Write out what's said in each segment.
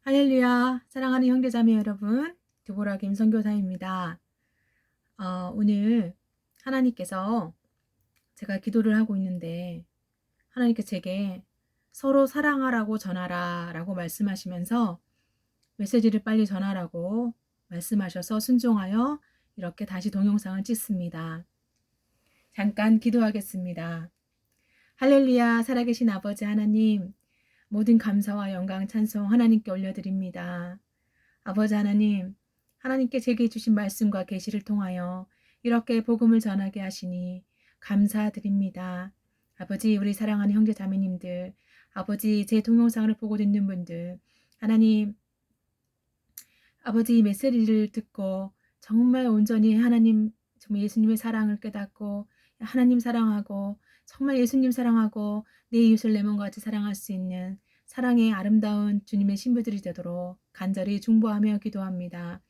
할렐루야, 사랑하는 형제자매 여러분, 드보라 김선교사입니다. 오늘 하나님께서 제가 기도를 하고 있는데 하나님께서 제게 서로 사랑하라고 전하라 라고 말씀하시면서 메시지를 빨리 전하라고 말씀하셔서 순종하여 이렇게 다시 동영상을 찍습니다. 잠깐 기도하겠습니다. 할렐루야, 살아계신 아버지 하나님, 모든 감사와 영광 찬송 하나님께 올려드립니다. 아버지 하나님, 하나님께 제게 주신 말씀과 계시를 통하여 이렇게 복음을 전하게 하시니 감사드립니다. 아버지, 우리 사랑하는 형제 자매님들, 아버지 제 동영상을 보고 듣는 분들, 하나님, 아버지 메시지를 듣고 정말 온전히 하나님, 정말 예수님의 사랑을 깨닫고 하나님 사랑하고 정말 예수님 사랑하고 내 이웃을 내 몸과 같이 사랑할 수 있는 사랑의 아름다운 주님의 신부들이 되도록 간절히 중보하며 기도합니다.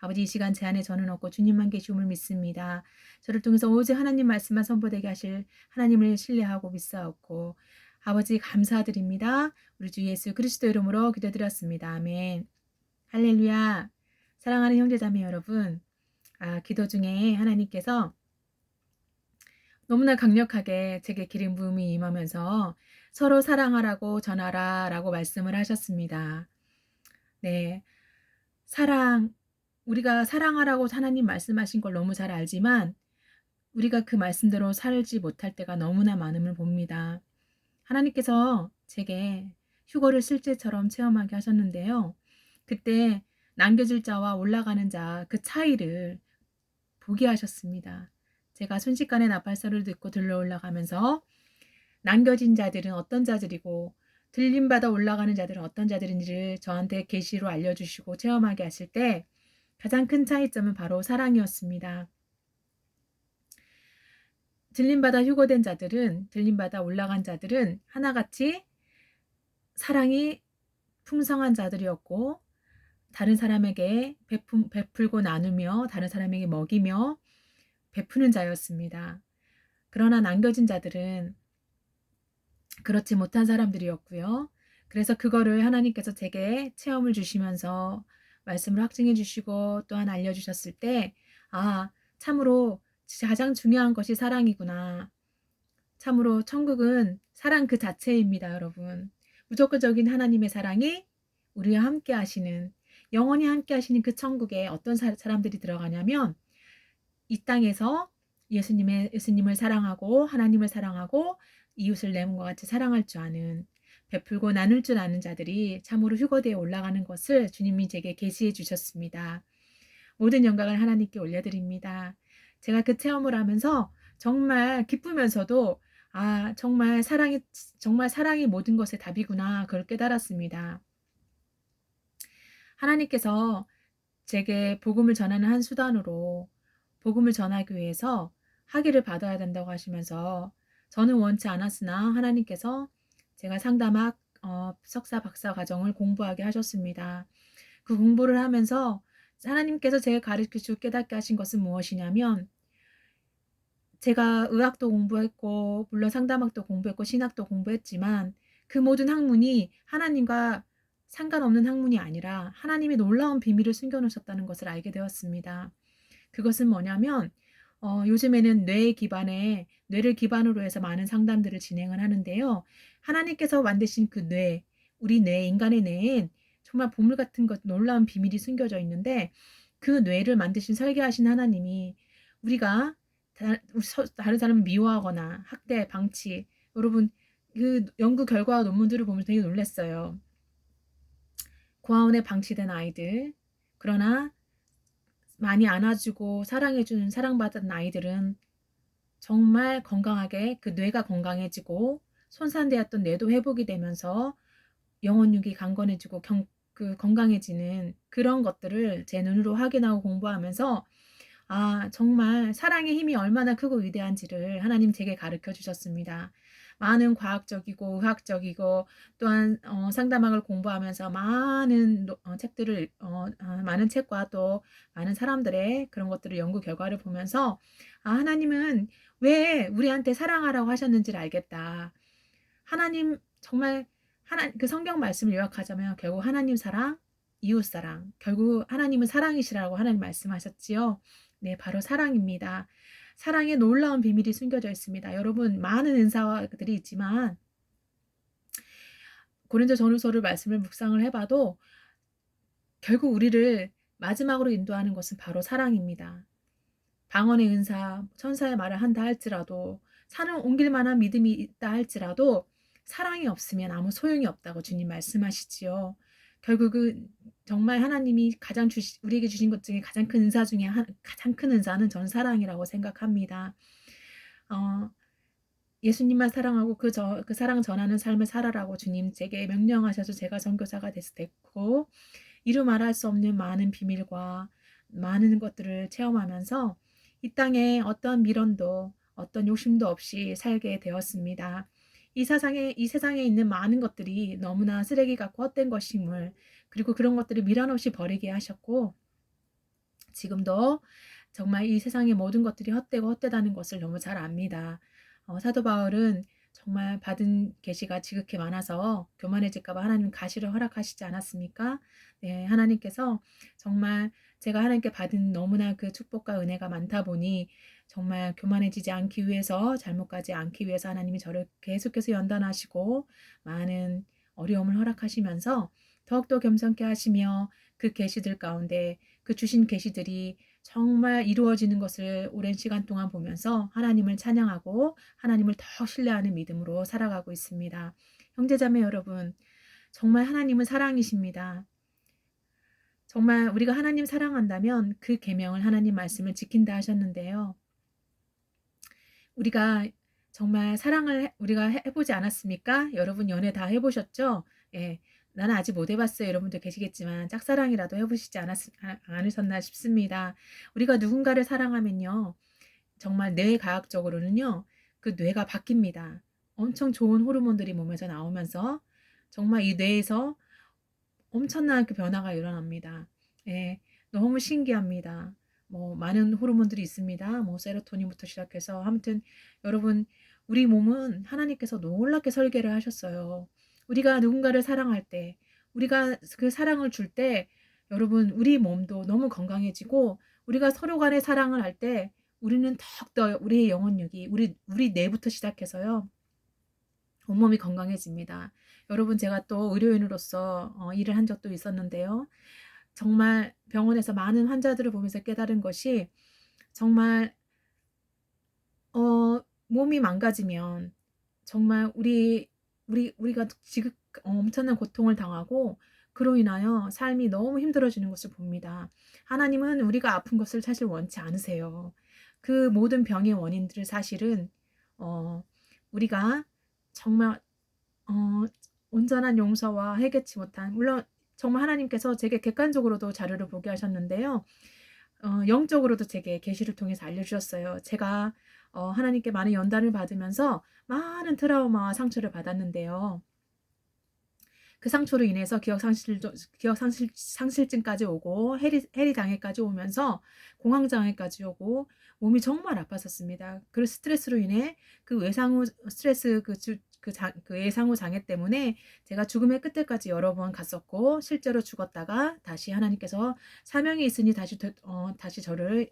아버지, 이 시간 제 안에 저는 없고 주님만 계시음을 믿습니다. 저를 통해서 오직 하나님 말씀만 선포되게 하실 하나님을 신뢰하고 믿사옵고 아버지 감사드립니다. 우리 주 예수 그리스도 이름으로 기도드렸습니다. 아멘. 할렐루야. 사랑하는 형제자매 여러분, 기도 중에 하나님께서 너무나 강력하게 제게 기름 부음이 임하면서 서로 사랑하라고 전하라 라고 말씀을 하셨습니다. 네, 우리가 사랑하라고 하나님 말씀하신 걸 너무 잘 알지만 우리가 그 말씀대로 살지 못할 때가 너무나 많음을 봅니다. 하나님께서 제게 휴거를 실제처럼 체험하게 하셨는데요. 그때 남겨질 자와 올라가는 자 그 차이를 보게 하셨습니다. 제가 순식간에 나팔소리를 듣고 들러 올라가면서 남겨진 자들은 어떤 자들이고 들림받아 올라가는 자들은 어떤 자들인지를 저한테 계시로 알려주시고 체험하게 하실 때 가장 큰 차이점은 바로 사랑이었습니다. 들림받아 휴거된 자들은, 들림받아 올라간 자들은 하나같이 사랑이 풍성한 자들이었고 다른 사람에게 베풀고 나누며 다른 사람에게 먹이며 베푸는 자였습니다. 그러나 남겨진 자들은 그렇지 못한 사람들이었고요. 그래서 그거를 하나님께서 제게 체험을 주시면서 말씀을 확증해 주시고 또한 알려주셨을 때 참으로 가장 중요한 것이 사랑이구나. 참으로 천국은 사랑 그 자체입니다, 여러분. 무조건적인 하나님의 사랑이 우리와 함께 하시는, 영원히 함께 하시는 그 천국에 어떤 사람들이 들어가냐면 이 땅에서 예수님을 사랑하고 하나님을 사랑하고 이웃을 내 몸과 같이 사랑할 줄 아는, 베풀고 나눌 줄 아는 자들이 참으로 휴거대에 올라가는 것을 주님이 제게 계시해 주셨습니다. 모든 영광을 하나님께 올려드립니다. 제가 그 체험을 하면서 정말 기쁘면서도 정말 사랑이 모든 것의 답이구나 그걸 깨달았습니다. 하나님께서 제게 복음을 전하는 한 수단으로 복음을 전하기 위해서 학위를 받아야 된다고 하시면서 저는 원치 않았으나 하나님께서 제가 상담학 석사 박사 과정을 공부하게 하셨습니다. 그 공부를 하면서 하나님께서 제가 가르치시고 깨닫게 하신 것은 무엇이냐면 제가 의학도 공부했고 물론 상담학도 공부했고 신학도 공부했지만 그 모든 학문이 하나님과 상관없는 학문이 아니라 하나님이 놀라운 비밀을 숨겨놓으셨다는 것을 알게 되었습니다. 그것은 뭐냐면 요즘에는 뇌를 기반으로 해서 많은 상담들을 진행을 하는데요. 하나님께서 만드신 그 우리 인간의 뇌엔 정말 보물 같은 놀라운 비밀이 숨겨져 있는데 그 뇌를 만드신 설계하신 하나님이 우리가 다른 사람을 미워하거나 학대, 방치, 여러분 그 연구 결과와 논문들을 보면서 되게 놀랐어요. 고아원에 방치된 아이들, 그러나 많이 안아주고 사랑해주는 사랑받은 아이들은 정말 건강하게 그 뇌가 건강해지고 손상되었던 뇌도 회복이 되면서 영혼육이 강건해지고 건강해지는 그런 것들을 제 눈으로 확인하고 공부하면서 정말 사랑의 힘이 얼마나 크고 위대한지를 하나님 제게 가르쳐 주셨습니다. 많은 과학적이고 의학적이고 또한 상담학을 공부하면서 많은 책들을 많은 책과 또 많은 사람들의 그런 것들을 연구 결과를 보면서 하나님은 왜 우리한테 사랑하라고 하셨는지를 알겠다. 하나님 정말 그 성경 말씀을 요약하자면 결국 하나님 사랑, 이웃사랑. 결국 하나님은 사랑이시라고 하나님 말씀하셨지요. 네, 바로 사랑입니다. 사랑에 놀라운 비밀이 숨겨져 있습니다. 여러분, 많은 은사들이 있지만 고린도전후서를 말씀을 묵상을 해봐도 결국 우리를 마지막으로 인도하는 것은 바로 사랑입니다. 방언의 은사, 천사의 말을 한다 할지라도, 산을 옮길 만한 믿음이 있다 할지라도 사랑이 없으면 아무 소용이 없다고 주님 말씀하시지요. 결국은 정말 하나님이 우리에게 주신 것 중에 가장 큰 은사 중에 가장 큰 은사는 전 사랑이라고 생각합니다. 예수님만 사랑하고 그 사랑 전하는 삶을 살아라고 주님 제게 명령하셔서 제가 선교사가 됐고, 이루 말할 수 없는 많은 비밀과 많은 것들을 체험하면서 이 땅에 어떤 미련도 어떤 욕심도 없이 살게 되었습니다. 이 세상에 있는 많은 것들이 너무나 쓰레기 같고 헛된 것임을, 그리고 그런 것들을 미련 없이 버리게 하셨고, 지금도 정말 이 세상의 모든 것들이 헛되고 헛되다는 것을 너무 잘 압니다. 사도 바울은 정말 받은 계시가 지극히 많아서 교만해질까 봐 하나님 가시를 허락하시지 않았습니까? 네, 하나님께서 정말 제가 하나님께 받은 너무나 그 축복과 은혜가 많다 보니 정말 교만해지지 않기 위해서, 잘못하지 않기 위해서 하나님이 저를 계속해서 연단하시고 많은 어려움을 허락하시면서 더욱더 겸손케 하시며, 그 계시들 가운데 그 주신 계시들이 정말 이루어지는 것을 오랜 시간 동안 보면서 하나님을 찬양하고 하나님을 더 신뢰하는 믿음으로 살아가고 있습니다. 형제자매 여러분, 정말 하나님은 사랑이십니다. 정말 우리가 하나님 사랑한다면 그 계명을, 하나님 말씀을 지킨다 하셨는데요. 우리가 정말 사랑을 우리가 해보지 않았습니까? 여러분 연애 다 해보셨죠? 예. 나는 아직 못 해봤어요. 여러분들 계시겠지만 짝사랑이라도 해보시지 않으셨나 싶습니다. 우리가 누군가를 사랑하면요, 정말 뇌과학적으로는요, 그 뇌가 바뀝니다. 엄청 좋은 호르몬들이 몸에서 나오면서 정말 이 뇌에서 엄청난 그 변화가 일어납니다. 예, 너무 신기합니다. 뭐 많은 호르몬들이 있습니다. 뭐 세로토닌부터 시작해서 아무튼 여러분, 우리 몸은 하나님께서 놀랍게 설계를 하셨어요. 우리가 누군가를 사랑할 때, 우리가 그 사랑을 줄 때, 여러분 우리 몸도 너무 건강해지고, 우리가 서로 간에 사랑을 할 때 우리는 더욱더 우리의 영혼력이 우리 뇌부터 시작해서요, 온몸이 건강해집니다. 여러분, 제가 또 의료인으로서 일을 한 적도 있었는데요. 정말 병원에서 많은 환자들을 보면서 깨달은 것이, 정말 몸이 망가지면 정말 우리가 엄청난 고통을 당하고 그로 인하여 삶이 너무 힘들어지는 것을 봅니다. 하나님은 우리가 아픈 것을 사실 원치 않으세요. 그 모든 병의 원인들을 사실은 우리가 정말 온전한 용서와 해결치 못한, 물론 정말 하나님께서 제게 객관적으로도 자료를 보게 하셨는데요. 영적으로도 제게 계시를 통해서 알려주셨어요. 제가 하나님께 많은 연단을 받으면서 많은 트라우마와 상처를 받았는데요. 그 상처로 인해서 기억상실증까지 오고 해리장애까지 오면서 공황장애까지 오고 몸이 정말 아팠었습니다. 그 스트레스로 인해 그 외상후 스트레스 그 예상후 장애 때문에 제가 죽음의 끝에까지 여러 번 갔었고, 실제로 죽었다가 다시 하나님께서 사명이 있으니 다시 저를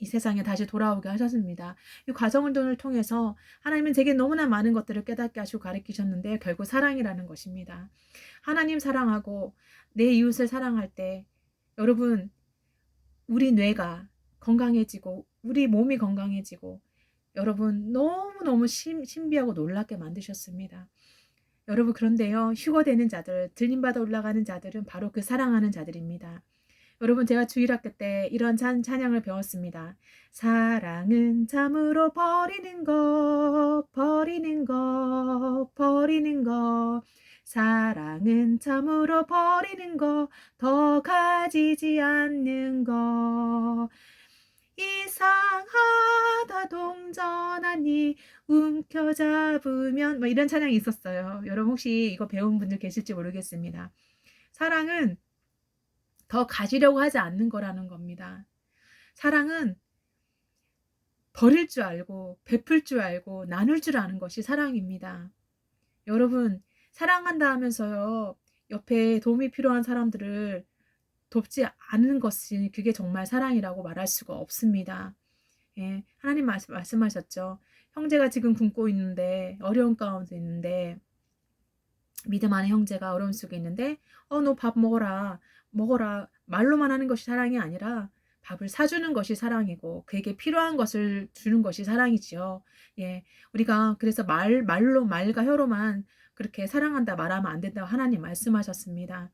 이 세상에 다시 돌아오게 하셨습니다. 이 과정을 통해서 하나님은 제게 너무나 많은 것들을 깨닫게 하시고 가르치셨는데, 결국 사랑이라는 것입니다. 하나님 사랑하고 내 이웃을 사랑할 때 여러분, 우리 뇌가 건강해지고 우리 몸이 건강해지고, 여러분 너무너무 신비하고 놀랍게 만드셨습니다. 여러분, 그런데요, 휴거되는 자들, 들림받아 올라가는 자들은 바로 그 사랑하는 자들입니다. 여러분, 제가 주일학교 때 이런 찬양을 배웠습니다. 사랑은 참으로 버리는 것, 버리는 것, 버리는 것. 사랑은 참으로 버리는 것, 더 가지지 않는 것. 이상하다 동전하니 움켜잡으면, 뭐 이런 찬양이 있었어요. 여러분 혹시 이거 배운 분들 계실지 모르겠습니다. 사랑은 더 가지려고 하지 않는 거라는 겁니다. 사랑은 버릴 줄 알고 베풀 줄 알고 나눌 줄 아는 것이 사랑입니다. 여러분, 사랑한다 하면서요, 옆에 도움이 필요한 사람들을 돕지 않은 것이 그게 정말 사랑이라고 말할 수가 없습니다. 예, 하나님 말씀하셨죠. 형제가 지금 굶고 있는데 어려운 가운데 있는데 믿음 안에 형제가 어려움 속에 있는데 너 밥 먹어라 먹어라 말로만 하는 것이 사랑이 아니라 밥을 사주는 것이 사랑이고 그에게 필요한 것을 주는 것이 사랑이지요. 예, 우리가 그래서 말로 말과 혀로만 그렇게 사랑한다 말하면 안 된다고 하나님 말씀하셨습니다.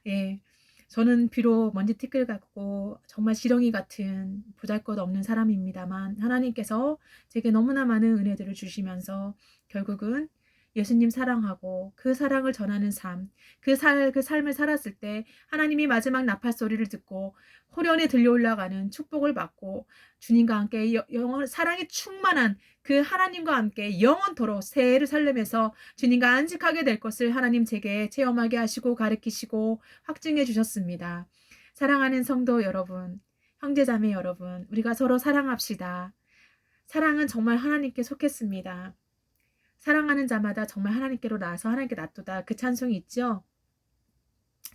예, 저는 비록 먼지 티끌 같고 정말 지렁이 같은 보잘것없는 사람입니다만 하나님께서 제게 너무나 많은 은혜들을 주시면서 결국은 예수님 사랑하고 그 사랑을 전하는 삶, 그 삶을 살았을 때 하나님이 마지막 나팔 소리를 듣고 호련에 들려 올라가는 축복을 받고 주님과 함께 사랑이 충만한 그 하나님과 함께 영원토록 새해를 살려면서 주님과 안식하게 될 것을 하나님 제게 체험하게 하시고 가르치시고 확증해 주셨습니다. 사랑하는 성도 여러분, 형제자매 여러분, 우리가 서로 사랑합시다. 사랑은 정말 하나님께 속했습니다. 사랑하는 자마다 정말 하나님께로 나아서 하나님께 낫도다. 그 찬송이 있죠.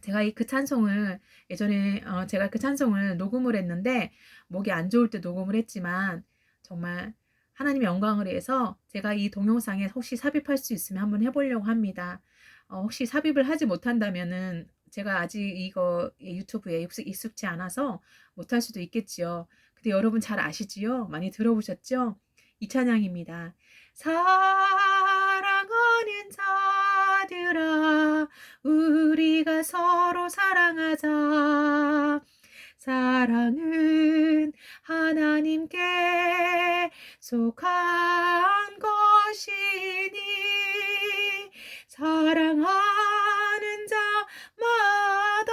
제가 그 찬송을 예전에 제가 그 찬송을 녹음을 했는데 목이 안 좋을 때 녹음을 했지만 정말 하나님의 영광을 위해서 제가 이 동영상에 혹시 삽입할 수 있으면 한번 해보려고 합니다. 혹시 삽입을 하지 못한다면은 제가 아직 이거 유튜브에 익숙지 않아서 못할 수도 있겠지요. 근데 여러분 잘 아시지요? 많이 들어보셨죠? 이 찬양입니다. 사랑하는 자들아 우리가 서로 사랑하자. 사랑은 하나님께 속한 것이니 사랑하는 자마다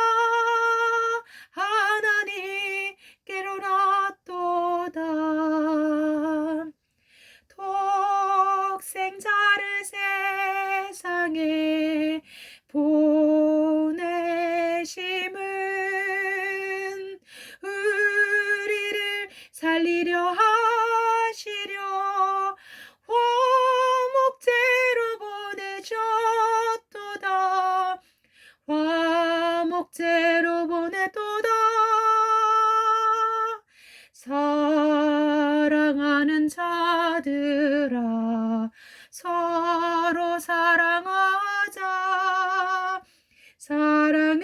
하나님께로 낫도다. 독생자를 세상에 보내심은 우리를 살리려 하시려 화목제로 보내셨도다. 화목제로 보내도다. 사랑하는 자들아 서로 사랑하자. 사랑은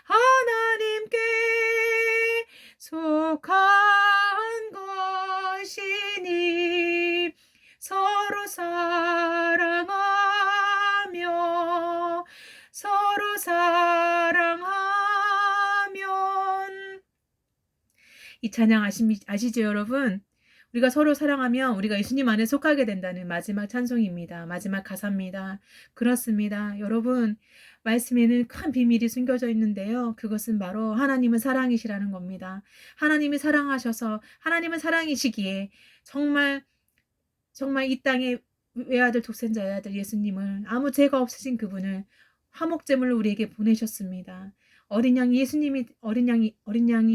하나님께 속한 것이니 서로 사랑하며 서로 사랑하면 이 찬양 아시죠 여러분? 우리가 서로 사랑하면 우리가 예수님 안에 속하게 된다는 마지막 찬송입니다. 마지막 가사입니다. 그렇습니다. 여러분 말씀에는 큰 비밀이 숨겨져 있는데요. 그것은 바로 하나님은 사랑이시라는 겁니다. 하나님이 사랑하셔서 하나님은 사랑이시기에 정말 이 땅에 외아들 독생자 외아들 예수님을 아무 죄가 없으신 그분을 화목제물로 우리에게 보내셨습니다. 어린 양이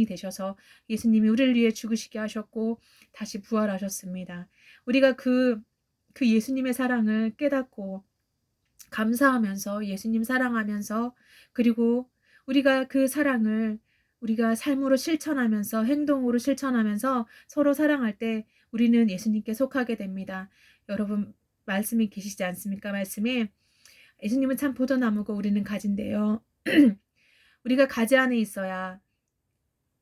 되셔서 예수님이 우리를 위해 죽으시게 하셨고 다시 부활하셨습니다. 우리가 그 예수님의 사랑을 깨닫고 감사하면서 예수님 사랑하면서 그리고 우리가 그 사랑을 우리가 삶으로 실천하면서 행동으로 실천하면서 서로 사랑할 때 우리는 예수님께 속하게 됩니다. 여러분 말씀이 계시지 않습니까? 말씀에 예수님은 참 포도나무고 우리는 가지인데요. 우리가 가지 안에 있어야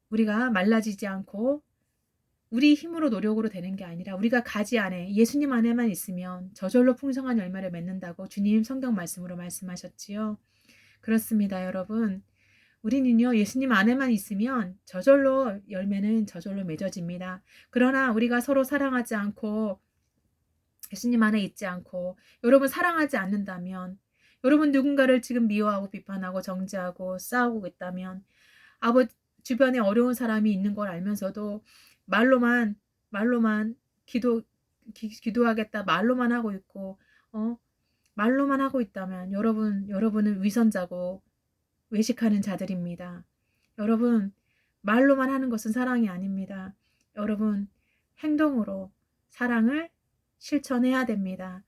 우리가 말라지지 않고 우리 힘으로 노력으로 되는 게 아니라 우리가 가지 안에 예수님 안에만 있으면 저절로 풍성한 열매를 맺는다고 주님 성경 말씀으로 말씀하셨지요. 그렇습니다, 여러분. 우리는요, 예수님 안에만 있으면 저절로 열매는 저절로 맺어집니다. 그러나 우리가 서로 사랑하지 않고 예수님 안에 있지 않고 여러분 사랑하지 않는다면 여러분 누군가를 지금 미워하고 비판하고 정죄하고 싸우고 있다면 주변에 어려운 사람이 있는 걸 알면서도 말로만 기도하겠다 말로만 하고 있고 말로만 하고 있다면 여러분은 위선자고 외식하는 자들입니다. 여러분 말로만 하는 것은 사랑이 아닙니다. 여러분 행동으로 사랑을 실천해야 됩니다.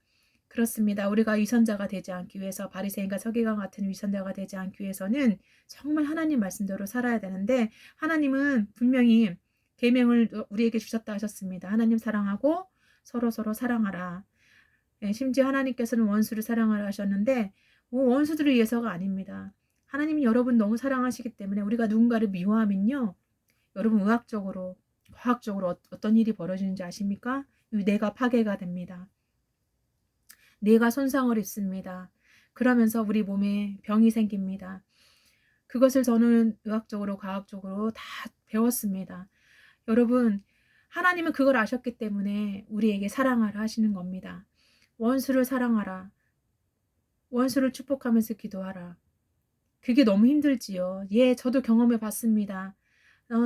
그렇습니다. 우리가 위선자가 되지 않기 위해서 바리새인과 서기관 같은 위선자가 되지 않기 위해서는 정말 하나님 말씀대로 살아야 되는데 하나님은 분명히 계명을 우리에게 주셨다 하셨습니다. 하나님 사랑하고 서로서로 사랑하라. 예, 심지어 하나님께서는 원수를 사랑하라 하셨는데 원수들을 위해서가 아닙니다. 하나님이 여러분 너무 사랑하시기 때문에 우리가 누군가를 미워하면요. 여러분 의학적으로 과학적으로 어떤 일이 벌어지는지 아십니까? 뇌가 파괴가 됩니다. 뇌가 손상을 입습니다. 그러면서 우리 몸에 병이 생깁니다. 그것을 저는 의학적으로 과학적으로 다 배웠습니다. 여러분 하나님은 그걸 아셨기 때문에 우리에게 사랑하라 하시는 겁니다. 원수를 사랑하라. 원수를 축복하면서 기도하라. 그게 너무 힘들지요. 예, 저도 경험해 봤습니다.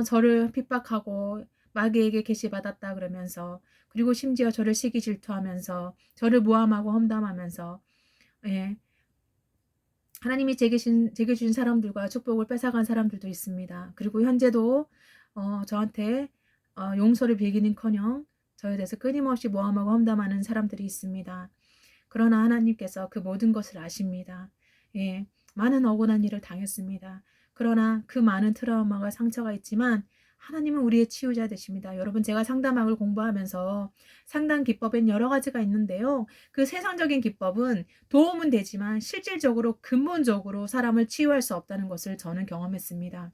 저를 핍박하고 마귀에게 계시받았다 그러면서 그리고 심지어 저를 시기 질투하면서 저를 모함하고 험담하면서 예, 하나님이 제게 주신 사람들과 축복을 뺏어간 사람들도 있습니다. 그리고 현재도 저한테 용서를 빌기는커녕 저에 대해서 끊임없이 모함하고 험담하는 사람들이 있습니다. 그러나 하나님께서 그 모든 것을 아십니다. 예, 많은 억울한 일을 당했습니다. 그러나 그 많은 트라우마가 상처가 있지만 하나님은 우리의 치유자 되십니다. 여러분 제가 상담학을 공부하면서 상담 기법엔 여러 가지가 있는데요. 그 세상적인 기법은 도움은 되지만 실질적으로 근본적으로 사람을 치유할 수 없다는 것을 저는 경험했습니다.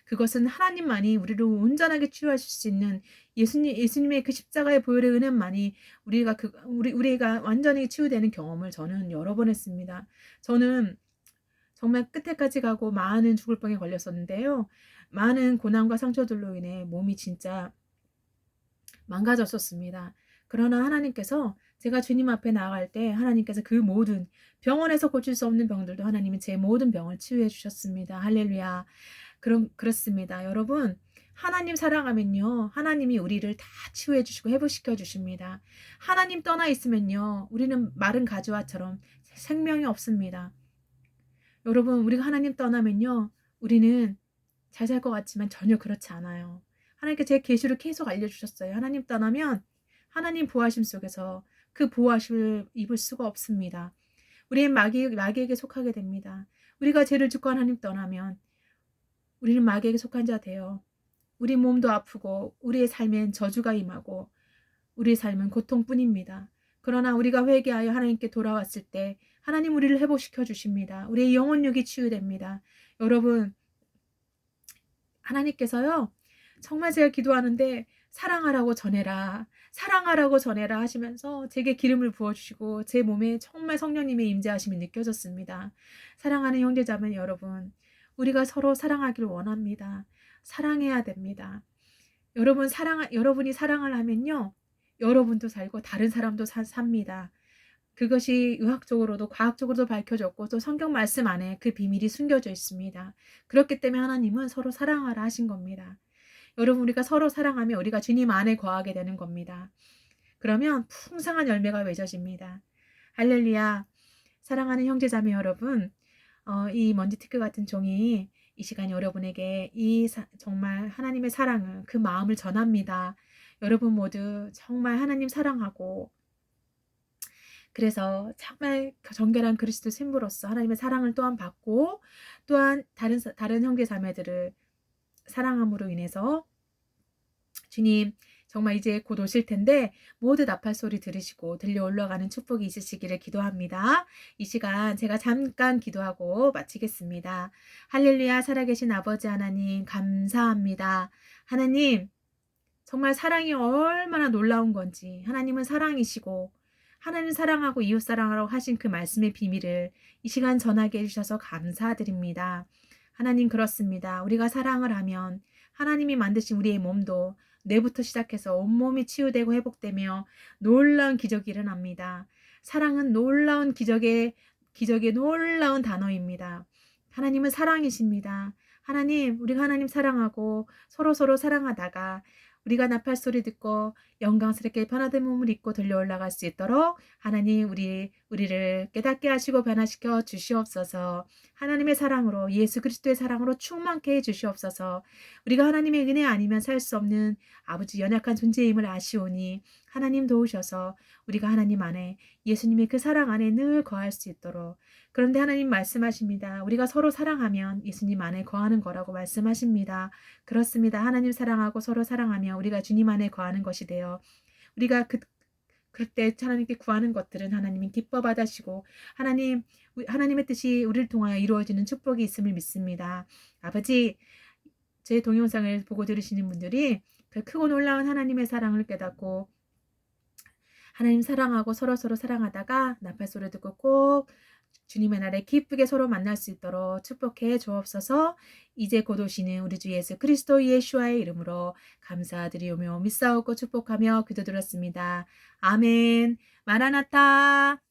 그것은 하나님만이 우리를 온전하게 치유하실 수 있는 예수님의 그 십자가의 보혈의 은혜만이 우리가 완전히 치유되는 경험을 저는 여러 번 했습니다. 저는 정말 끝에까지 가고 많은 죽을 병에 걸렸었는데요. 많은 고난과 상처들로 인해 몸이 진짜 망가졌었습니다. 그러나 하나님께서 제가 주님 앞에 나아갈 때 하나님께서 그 모든 병원에서 고칠 수 없는 병들도 하나님이 제 모든 병을 치유해 주셨습니다. 할렐루야. 그렇습니다. 여러분 하나님 사랑하면요. 하나님이 우리를 다 치유해 주시고 회복시켜 주십니다. 하나님 떠나 있으면요. 우리는 마른 가지와처럼 생명이 없습니다. 여러분 우리가 하나님 떠나면요. 우리는 잘 살 것 같지만 전혀 그렇지 않아요. 하나님께 제 계시를 계속 알려주셨어요. 하나님 떠나면 하나님 보호하심 속에서 그 보호하심을 입을 수가 없습니다. 우리는 마귀에게 속하게 됩니다. 우리가 죄를 짓고 하나님 떠나면 우리는 마귀에게 속한 자 돼요. 우리 몸도 아프고 우리의 삶엔 저주가 임하고 우리의 삶은 고통뿐입니다. 그러나 우리가 회개하여 하나님께 돌아왔을 때 하나님 우리를 회복시켜 주십니다. 우리의 영혼육이 치유됩니다. 여러분 하나님께서요. 정말 제가 기도하는데 사랑하라고 전해라. 사랑하라고 전해라 하시면서 제게 기름을 부어주시고 제 몸에 정말 성령님의 임재하심이 느껴졌습니다. 사랑하는 형제자매 여러분 우리가 서로 사랑하기를 원합니다. 사랑해야 됩니다. 여러분이 사랑을 하면요. 여러분도 살고 다른 사람도 삽니다. 그것이 의학적으로도 과학적으로도 밝혀졌고 또 성경 말씀 안에 그 비밀이 숨겨져 있습니다. 그렇기 때문에 하나님은 서로 사랑하라 하신 겁니다. 여러분 우리가 서로 사랑하면 우리가 주님 안에 거하게 되는 겁니다. 그러면 풍성한 열매가 맺어집니다. 할렐루야. 사랑하는 형제자매 여러분 이 먼지티끌 같은 종이 이 시간 여러분에게 정말 하나님의 사랑을 그 마음을 전합니다. 여러분 모두 정말 하나님 사랑하고 그래서 정말 정결한 그리스도 신부로서 하나님의 사랑을 또한 받고 또한 다른 형제 자매들을 사랑함으로 인해서 주님 정말 이제 곧 오실 텐데 모두 나팔 소리 들으시고 들려 올라가는 축복이 있으시기를 기도합니다. 이 시간 제가 잠깐 기도하고 마치겠습니다. 할렐루야. 살아계신 아버지 하나님 감사합니다. 하나님 정말 사랑이 얼마나 놀라운 건지 하나님은 사랑이시고 하나님 사랑하고 이웃 사랑하라고 하신 그 말씀의 비밀을 이 시간 전하게 해주셔서 감사드립니다. 하나님 그렇습니다. 우리가 사랑을 하면 하나님이 만드신 우리의 몸도 뇌부터 시작해서 온몸이 치유되고 회복되며 놀라운 기적이 일어납니다. 사랑은 놀라운 기적의 놀라운 단어입니다. 하나님은 사랑이십니다. 하나님 우리가 하나님 사랑하고 서로 사랑하다가 우리가 나팔 소리 듣고 영광스럽게 변화된 몸을 입고 들려 올라갈 수 있도록 하나님 우리 우리를 깨닫게 하시고 변화시켜 주시옵소서. 하나님의 사랑으로 예수 그리스도의 사랑으로 충만케 해 주시옵소서. 우리가 하나님의 은혜 아니면 살 수 없는 아버지 연약한 존재임을 아시오니 하나님 도우셔서 우리가 하나님 안에 예수님의 그 사랑 안에 늘 거할 수 있도록. 그런데 하나님 말씀하십니다. 우리가 서로 사랑하면 예수님 안에 거하는 거라고 말씀하십니다. 그렇습니다. 하나님 사랑하고 서로 사랑하며 우리가 주님 안에 거하는 것이 되어 우리가 그럴 때 하나님께 구하는 것들은 하나님이 기뻐 받으시고 하나님의 뜻이 우리를 통하여 이루어지는 축복이 있음을 믿습니다. 아버지, 제 동영상을 보고 들으시는 분들이 그 크고 놀라운 하나님의 사랑을 깨닫고 하나님 사랑하고 서로서로 사랑하다가 나팔 소리 듣고 꼭 주님의 날에 기쁘게 서로 만날 수 있도록 축복해 주옵소서. 이제 곧 오시는 우리 주 예수 그리스도 예수와의 이름으로 감사드리오며 믿사옵고 축복하며 기도드렸습니다. 아멘. 마라나타.